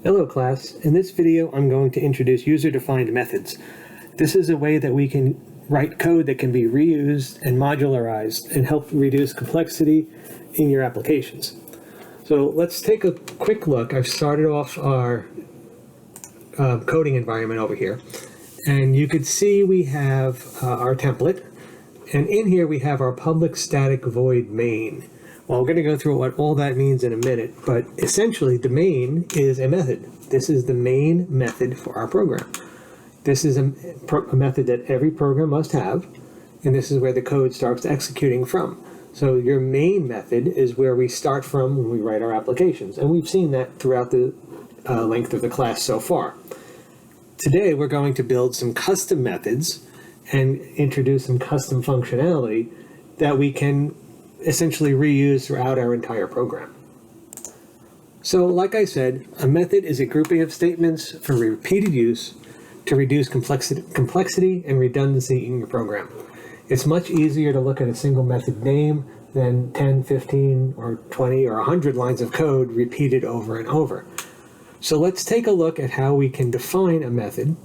Hello class, in this video I'm going to introduce user-defined methods. This is a way that we can write code that can be reused and modularized and help reduce complexity in your applications. So let's take a quick look. I've started off our coding environment over here, and you can see we have our template, and in here we have our public static void main. Well, we're going to go through what all that means in a minute, but essentially the main is a method. This is the main method for our program. This is a method that every program must have, and this is where the code starts executing from. So your main method is where we start from when we write our applications, and we've seen that throughout the length of the class so far. Today we're going to build some custom methods and introduce some custom functionality that we can essentially reuse throughout our entire program. So like I said, a method is a grouping of statements for repeated use to reduce complexity and redundancy in your program. It's much easier to look at a single method name than 10, 15, or 20, or 100 lines of code repeated over and over. So let's take a look at how we can define a method,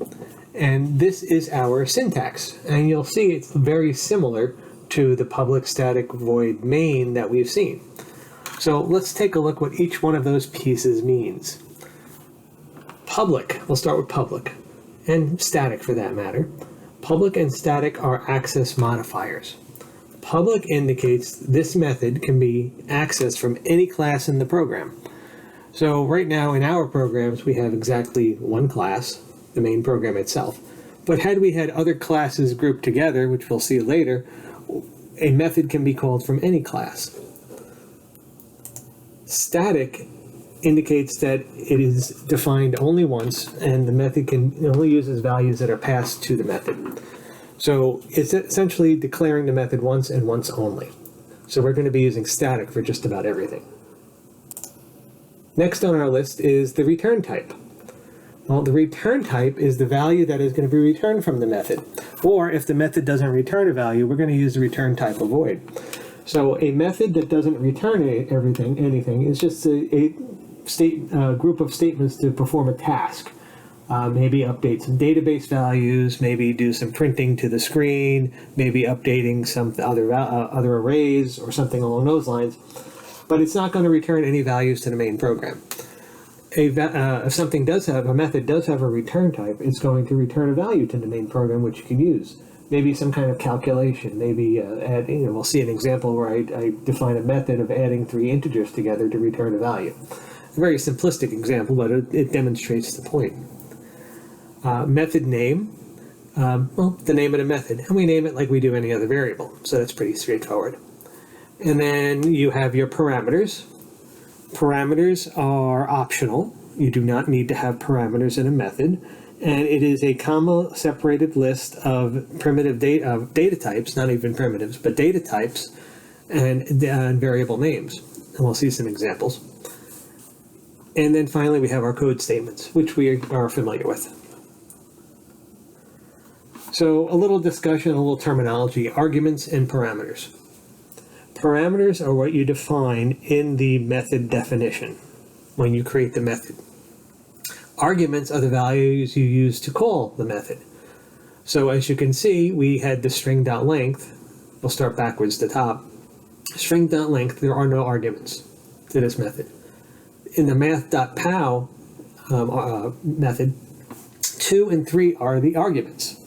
and this is our syntax. And you'll see it's very similar to the public static void main that we've seen. So let's take a look what each one of those pieces means. Public, we'll start with public, and static for that matter. Public and static are access modifiers. Public indicates this method can be accessed from any class in the program. So right now in our programs we have exactly one class, the main program itself. But had we had other classes grouped together, which we'll see later, a method can be called from any class. Static indicates that it is defined only once, and the method only uses values that are passed to the method. So it's essentially declaring the method once and once only. So we're going to be using static for just about everything. Next on our list is the return type. Well, the return type is the value that is going to be returned from the method. Or if the method doesn't return a value, we're going to use the return type of void. So a method that doesn't return anything is just a group of statements to perform a task. Maybe update some database values, maybe do some printing to the screen, maybe updating some other arrays or something along those lines. But it's not going to return any values to the main program. If a method does have a return type, it's going to return a value to the main program which you can use. Maybe some kind of calculation, maybe we'll see an example where I define a method of adding 3 integers together to return a value. A very simplistic example, but it demonstrates the point. Method name, well, the name of the method, and we name it like we do any other variable, so that's pretty straightforward. And then you have your parameters. Parameters are optional. You do not need to have parameters in a method, and it is a comma-separated list of data types, not even primitives, but data types and variable names. And we'll see some examples. And then finally we have our code statements, which we are familiar with. So a little discussion, a little terminology, arguments and parameters. Parameters are what you define in the method definition when you create the method. Arguments are the values you use to call the method. So as you can see, we had the string.length. We'll start backwards to top. String.length, there are no arguments to this method. In the math.pow method, 2 and 3 are the arguments.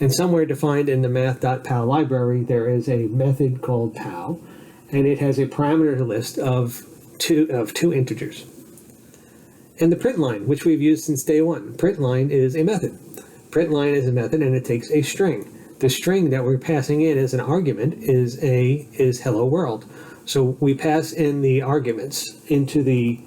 And somewhere defined in the math.pow library, there is a method called pow, and it has a parameter list of two integers. And the print line, which we've used since day one. Print line is a method. Print line is a method, and it takes a string. The string that we're passing in as an argument is hello world. So we pass in the arguments into the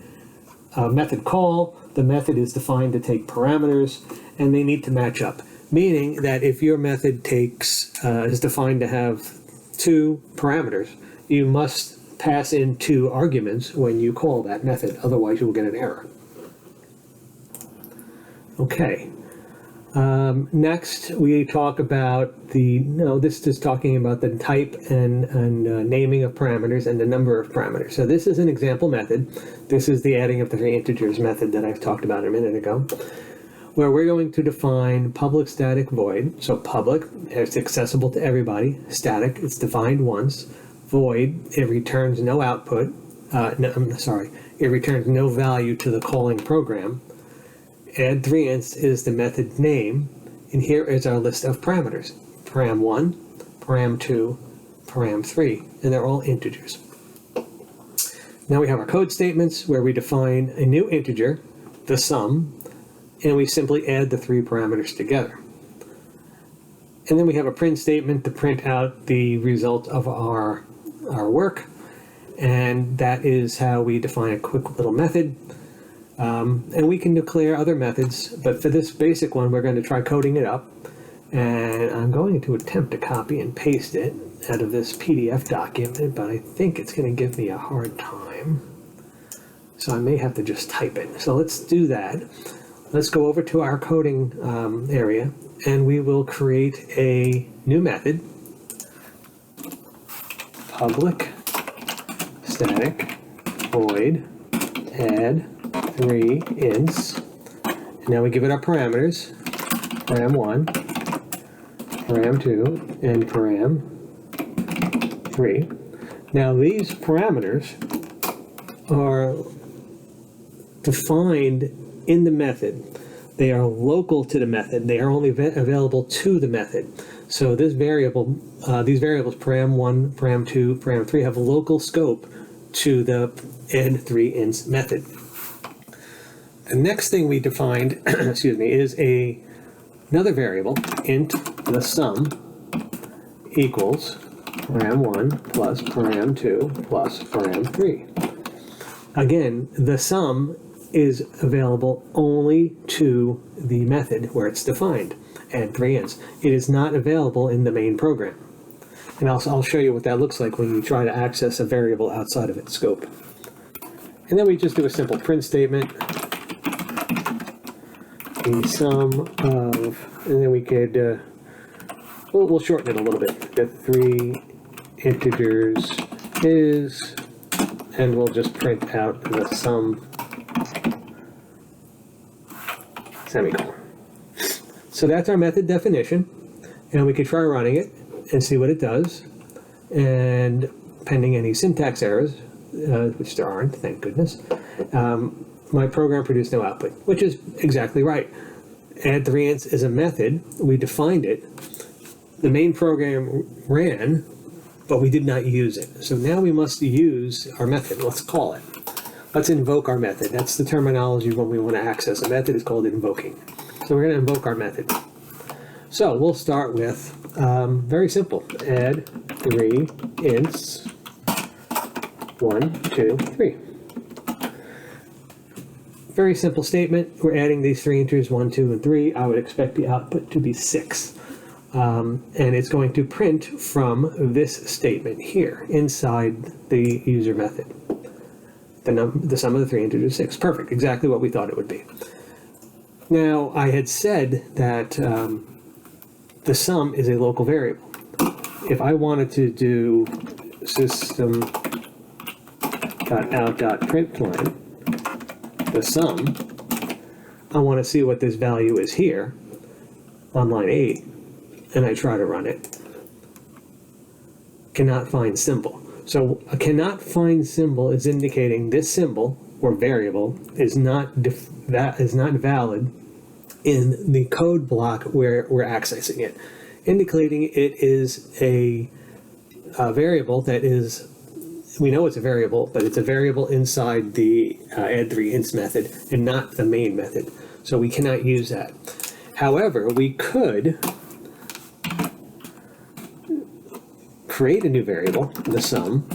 method call. The method is defined to take parameters, and they need to match up. Meaning that if your method is defined to have 2 parameters, you must pass in 2 arguments when you call that method, otherwise you will get an error. Okay, Next, we talk about this is talking about the type and naming of parameters and the number of parameters. So this is an example method. This is the adding of the three integers method that I've talked about a minute ago, where we're going to define public static void. So public, it's accessible to everybody. Static, it's defined once. Void, it returns no output. It returns no value to the calling program. Add 3inst is the method name, and here is our list of parameters. param1, param2, param3, and they're all integers. Now we have our code statements where we define a new integer, the sum, and we simply add the three parameters together. And then we have a print statement to print out the result of our work, and that is how we define a quick little method. And we can declare other methods, but for this basic one, we're going to try coding it up. And I'm going to attempt to copy and paste it out of this PDF document, but I think it's going to give me a hard time. So I may have to just type it. So let's do that. Let's go over to our coding area, and we will create a new method. Public static void add 3inst. Now we give it our parameters, param1, param2, and param3. Now these parameters are defined in the method. They are local to the method. They are only available to the method. So this variable, these variables param1, param2, param3 have a local scope to the add 3inst method. The next thing we defined, excuse me, is another variable, int the sum equals param1 plus param2 plus param3. Again, the sum is available only to the method where it's defined, add 3inst. It is not available in the main program. And I'll show you what that looks like when you try to access a variable outside of its scope. And then we just do a simple print statement. The sum of, and then we could, we'll shorten it a little bit. The three integers is, and we'll just print out the sum, semicolon. So that's our method definition, and we could try running it and see what it does. And pending any syntax errors, which there aren't, thank goodness, my program produced no output, which is exactly right. Add 3inst is a method. We defined it. The main program ran, but we did not use it. So now we must use our method. Let's call it. Let's invoke our method. That's the terminology when we want to access a method. It's called invoking. So we're going to invoke our method. So we'll start with, very simple, add 3inst 1, 2, 3. Very simple statement. We're adding these three integers, 1, 2, and 3. I would expect the output to be 6. And it's going to print from this statement here inside the user method. The sum of the three integers is 6. Perfect. Exactly what we thought it would be. Now, I had said that the sum is a local variable. If I wanted to do system.out.println, the sum, I want to see what this value is here on line 8, and I try to run it. Cannot find symbol. So a cannot find symbol is indicating this symbol or variable is not valid in the code block where we're accessing it, indicating it is a variable that is, we know it's a variable, but it's a variable inside the add 3inst method and not the main method. So we cannot use that. However, we could create a new variable, the sum,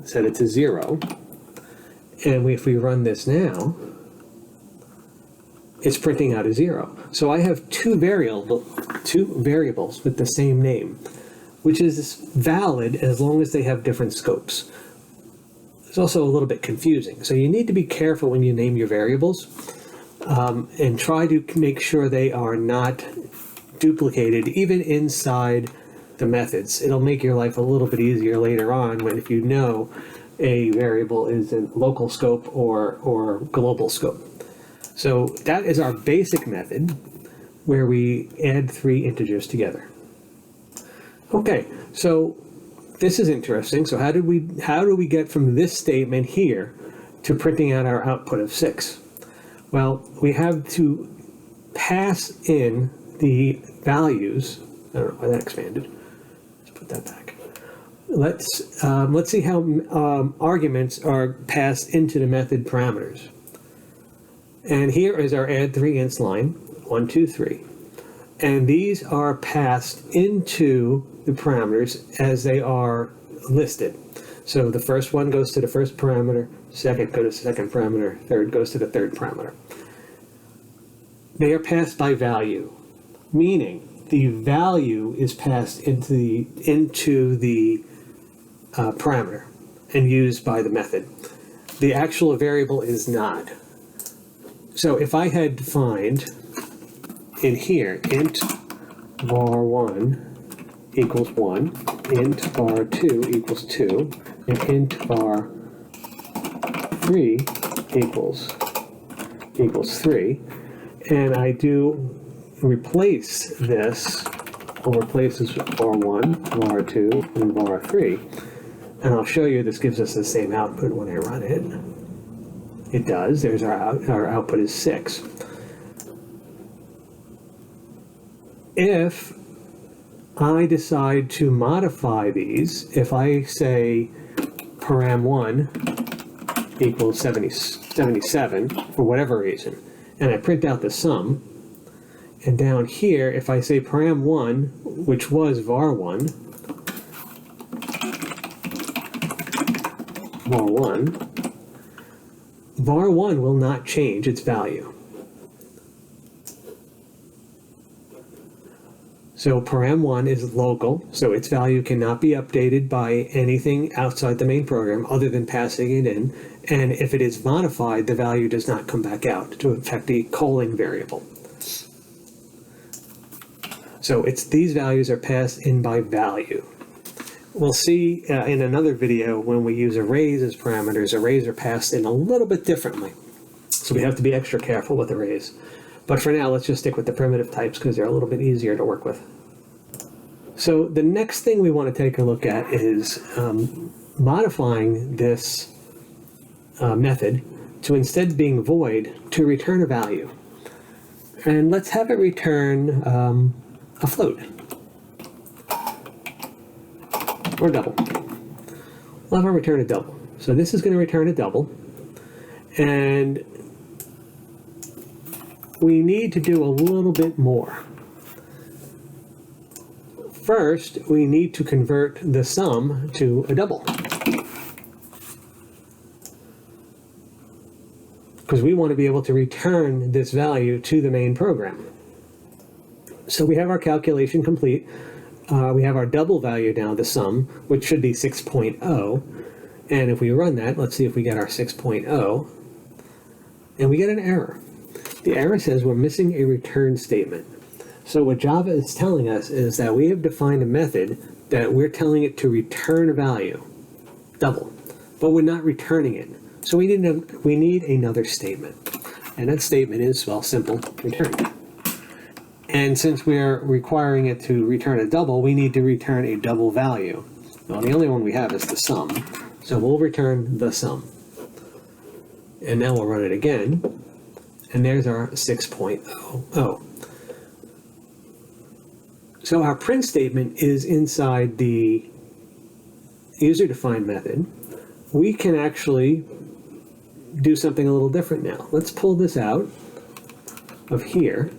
set it to 0, and if we run this now, it's printing out a 0. So I have two variables with the same name, which is valid as long as they have different scopes. It's also a little bit confusing. So you need to be careful when you name your variables. and try to make sure they are not duplicated even inside the methods. It'll make your life a little bit easier later on when if you know a variable is in local scope or global scope. So that is our basic method where we add three integers together. Okay, so this is interesting. So how do we get from this statement here to printing out our output of 6? Well, we have to pass in the values. I don't know why that expanded. Let's put that back. Let's see how arguments are passed into the method parameters. And here is our add 3 ints line, 1, 2, 3. And these are passed into the parameters as they are listed. So the first one goes to the first parameter, second goes to the second parameter, third goes to the third parameter. They are passed by value, meaning the value is passed into the parameter and used by the method. The actual variable is not. So if I had defined in here int var1 equals 1, int var2 equals 2, and int var3 equals 3, and I do replace this, I'll replace this with var1, var2, and var3, and I'll show you this gives us the same output when I run it. It does. There's our output is 6. If I decide to modify these, if I say param1 equals 77 for whatever reason, and I print out the sum, and down here, if I say param1, which was var1, var1 will not change its value. So param1 is local, so its value cannot be updated by anything outside the main program other than passing it in, and if it is modified, the value does not come back out to affect the calling variable. So these values are passed in by value. We'll see in another video when we use arrays as parameters, arrays are passed in a little bit differently. So we have to be extra careful with arrays. But for now, let's just stick with the primitive types because they're a little bit easier to work with. So the next thing we want to take a look at is modifying this method to, instead being void, to return a value. And let's have it return a float. Or double. We'll have it return a double. So this is going to return a double. And we need to do a little bit more. First, we need to convert the sum to a double. Because we want to be able to return this value to the main program. So we have our calculation complete. We have our double value now, the sum, which should be 6.0. And if we run that, let's see if we get our 6.0. And we get an error. The error says we're missing a return statement. So what Java is telling us is that we have defined a method that we're telling it to return a value, double, but we're not returning it. So we need another statement. And that statement is, well, simple, return. And since we're requiring it to return a double, we need to return a double value. Well, the only one we have is the sum. So we'll return the sum. And now we'll run it again. And there's our 6.00. So our print statement is inside the user-defined method. We can actually do something a little different now. Let's pull this out of here.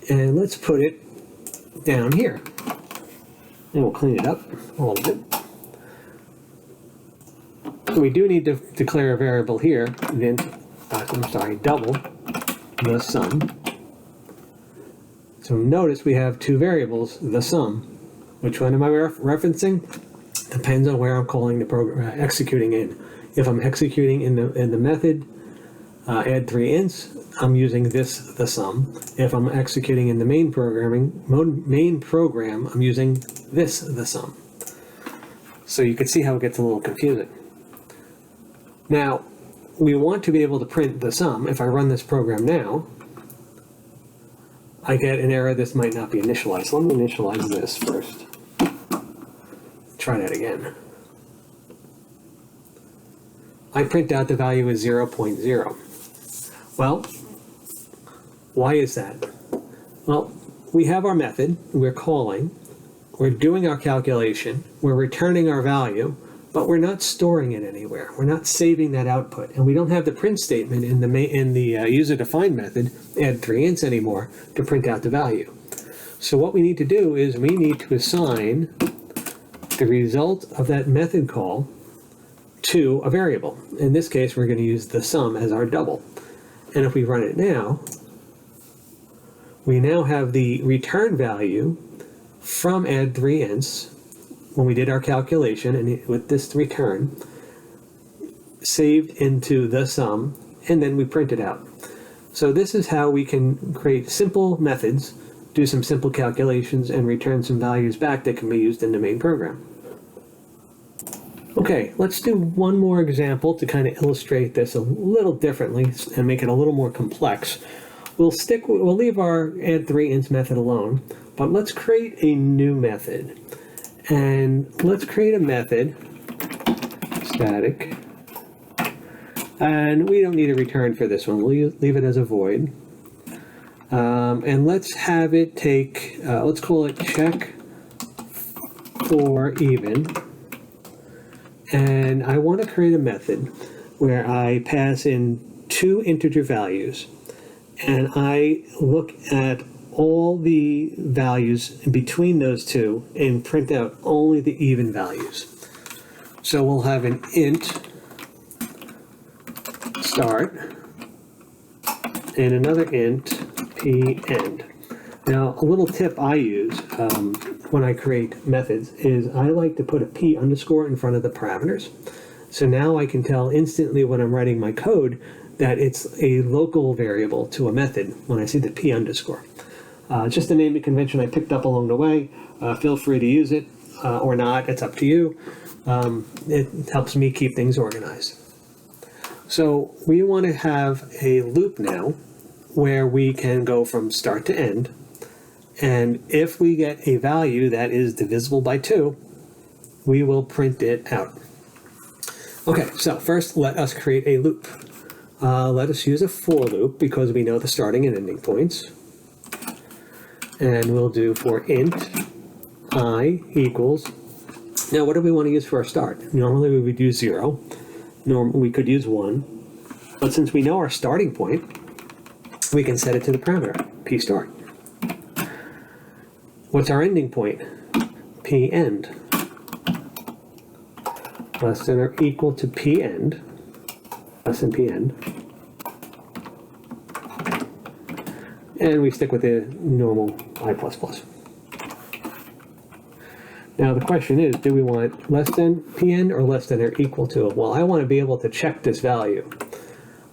And let's put it down here. And we'll clean it up a little bit. So we do need to declare a variable here, double the sum. So notice we have two variables, the sum. Which one am I referencing? Depends on where I'm calling the program, executing in. If I'm executing in the method add 3 ints, I'm using the sum. If I'm executing in the main program, I'm using the sum. So you can see how it gets a little confusing. Now, we want to be able to print the sum. If I run this program now, I get an error. This might not be initialized. So let me initialize this first. Try that again. I print out the value as 0.0. Well, why is that? Well, we have our method, we're calling, we're doing our calculation, we're returning our value, but we're not storing it anywhere. We're not saving that output, and we don't have the print statement in the user-defined method, add 3 ints anymore, to print out the value. So what we need to do is we need to assign the result of that method call to a variable. In this case, we're going to use the sum as our double. And if we run it now, we now have the return value from add 3 ints when we did our calculation, and with this return saved into the sum, and then we print it out. So this is how we can create simple methods, do some simple calculations, and return some values back that can be used in the main program. Okay, let's do one more example to kind of illustrate this a little differently and make it a little more complex. We'll leave our add 3 ints method alone, but let's create a new method. And let's create a method, static, and we don't need a return for this one. We'll leave it as a void. And let's have it take, let's call it check for even. And I want to create a method where I pass in 2 integer values, and I look at all the values between those two and print out only the even values. So we'll have an int start and another int p end. Now, a little tip I use when I create methods is I like to put a p underscore in front of the parameters. So now I can tell instantly when I'm writing my code that it's a local variable to a method when I see the p underscore. Just a naming convention I picked up along the way. Feel free to use it or not, it's up to you. It helps me keep things organized. So we want to have a loop now where we can go from start to end, and if we get a value that is divisible by 2, we will print it out. Okay, so first let us create a loop. Let us use a for loop because we know the starting and ending points. And we'll do for int I equals, now what do we want to use for our start? Normally we would use 0, we could use 1, but since we know our starting point, we can set it to the parameter, p start. What's our ending point? P end. Less than or equal to p end, less than p end. And we stick with the normal I++. Now the question is, do we want less than pn or less than or equal to? Well, I want to be able to check this value.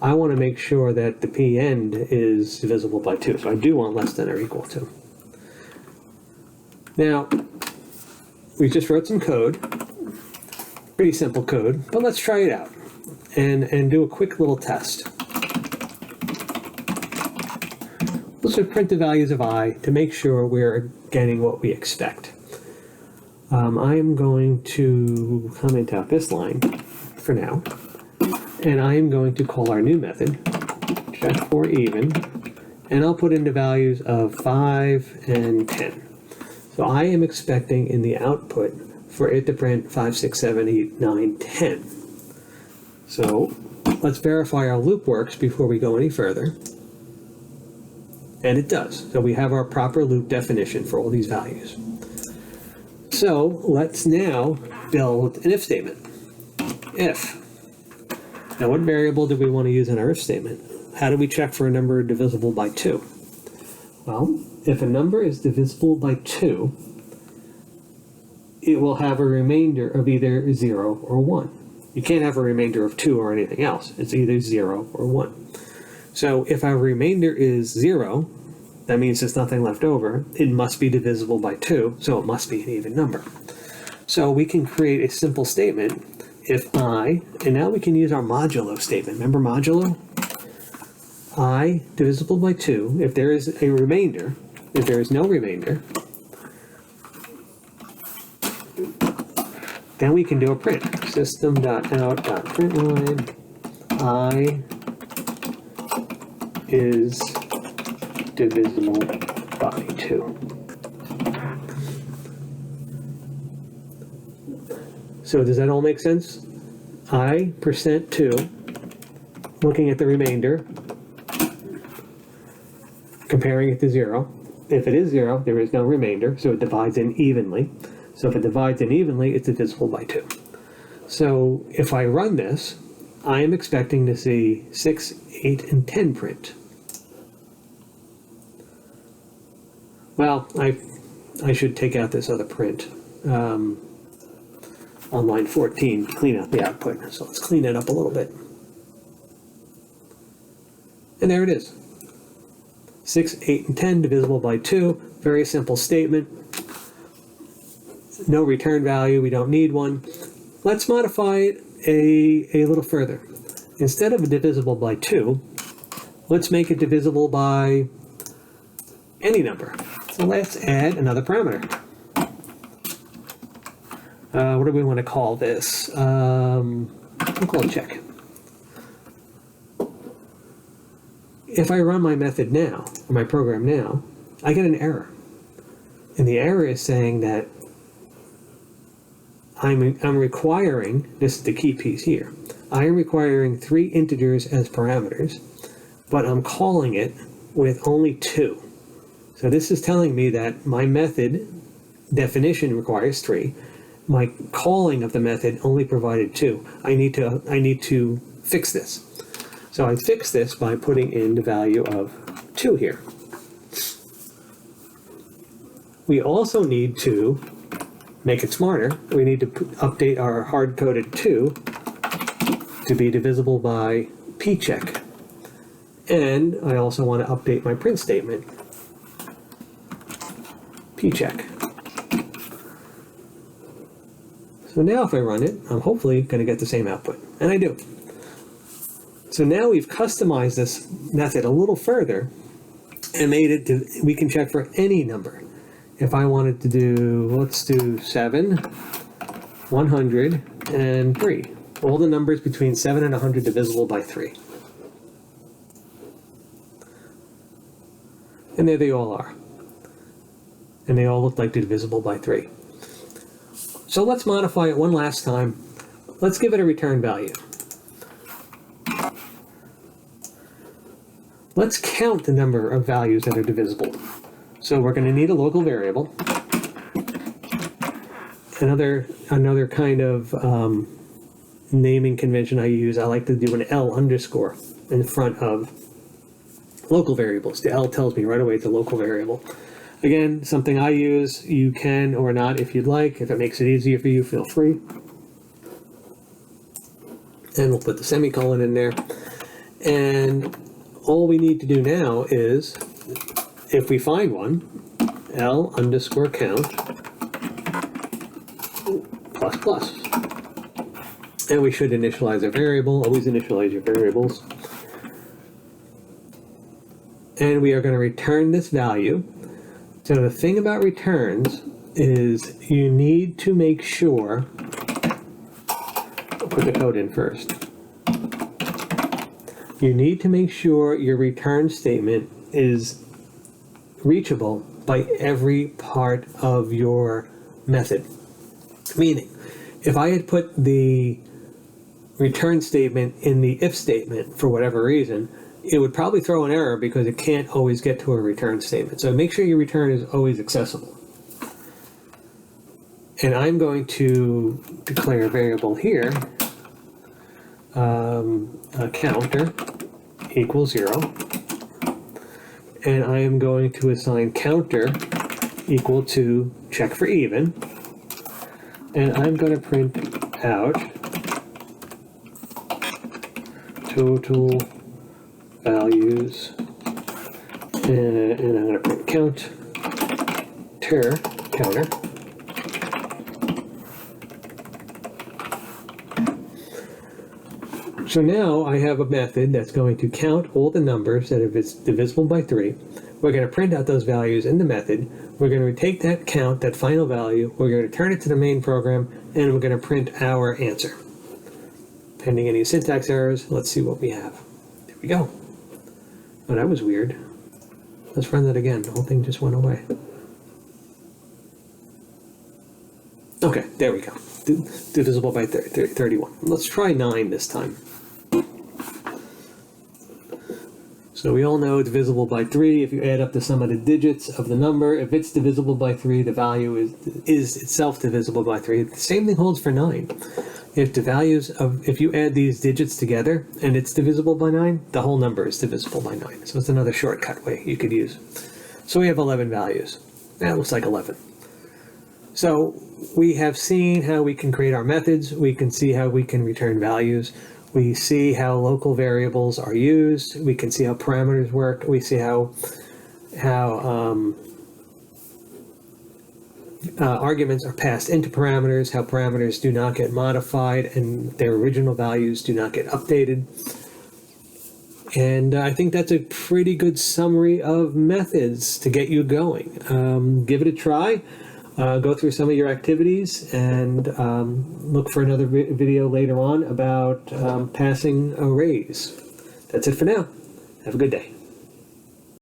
I want to make sure that the p end is divisible by 2, so I do want less than or equal to. Now, we just wrote some code, pretty simple code, but let's try it out and do a quick little test. Let's just print the values of I to make sure we're getting what we expect. I am going to comment out this line for now, and I am going to call our new method, check for even, and I'll put in the values of 5 and 10. So I am expecting in the output for it to print 5, 6, 7, 8, 9, 10. So let's verify our loop works before we go any further. And it does. So we have our proper loop definition for all these values. So let's now build an if statement. If. Now what variable do we want to use in our if statement? How do we check for a number divisible by 2? Well, if a number is divisible by 2, it will have a remainder of either 0 or 1. You can't have a remainder of 2 or anything else. It's either 0 or 1. So if our remainder is 0, that means there's nothing left over. It must be divisible by 2, so it must be an even number. So we can create a simple statement if I, and now we can use our modulo statement. Remember modulo? I divisible by 2, if there is a remainder, if there is no remainder, then we can do a print. System.out.println I is divisible by 2. So does that all make sense? I %2, looking at the remainder, comparing it to 0. If it is 0, there is no remainder, so it divides in evenly. So if it divides in evenly, it's divisible by 2. So if I run this, I am expecting to see 6, 8, and 10 print. Well, I should take out this other print on line 14, clean out the output. So let's clean it up a little bit. And there it is. 6, 8, and 10 divisible by 2. Very simple statement. No return value, we don't need one. Let's modify it a little further. Instead of divisible by 2, let's make it divisible by any number. So let's add another parameter. What do we want to call this? We'll call it check. If I run my method now, or my program now, I get an error. And the error is saying that I'm requiring, this is the key piece here, I am requiring 3 integers as parameters, but I'm calling it with only 2. So this is telling me that my method definition requires 3. My calling of the method only provided 2. I need to fix this. So I fix this by putting in the value of 2 here. We also need to make it smarter. We need to update our hard-coded 2 to be divisible by pcheck. And I also want to update my print statement, pcheck. So now if I run it, I'm hopefully going to get the same output. And I do. So now we've customized this method a little further and made it to, we can check for any number. If I wanted to do, let's do 7, 100, and 3. All the numbers between 7 and 100 divisible by 3. And there they all are. And they all look like they're divisible by 3. So let's modify it one last time. Let's give it a return value. Let's count the number of values that are divisible. So we're going to need a local variable. Another kind of naming convention I use, I like to do an L underscore in front of local variables. The L tells me right away it's a local variable. Again, something I use, you can or not if you'd like. If it makes it easier for you, feel free. And we'll put the semicolon in there. And all we need to do now is, if we find one, L underscore count plus plus. And we should initialize our variable. Always initialize your variables. And we are going to return this value. So the thing about returns is you need to make sure, I'll put the code in first. You need to make sure your return statement is reachable by every part of your method. Meaning, if I had put the return statement in the if statement for whatever reason, it would probably throw an error because it can't always get to a return statement. So make sure your return is always accessible. And I'm going to declare a variable here, a counter equals 0. And I am going to assign counter equal to check for even. And I'm going to print out total values, and I'm going to print counter. So now I have a method that's going to count all the numbers that if it's divisible by 3. We're going to print out those values in the method. We're going to take that count, that final value, we're going to turn it to the main program, and we're going to print our answer. Pending any syntax errors, let's see what we have. There we go. Oh, that was weird. Let's run that again. The whole thing just went away. Okay, there we go. Divisible by 31. Let's try 9 this time. So we all know divisible by 3. If you add up the sum of the digits of the number, if it's divisible by 3, the value is itself divisible by 3. The same thing holds for 9. If you add these digits together and it's divisible by 9, the whole number is divisible by 9. So it's another shortcut way you could use. So we have 11 values. That looks like 11. So we have seen how we can create our methods. We can see how we can return values. We see how local variables are used. We can see how parameters work. We see how arguments are passed into parameters, how parameters do not get modified and their original values do not get updated. And I think that's a pretty good summary of methods to get you going. Give it a try. Go through some of your activities and look for another video later on about passing arrays. That's it for now. Have a good day.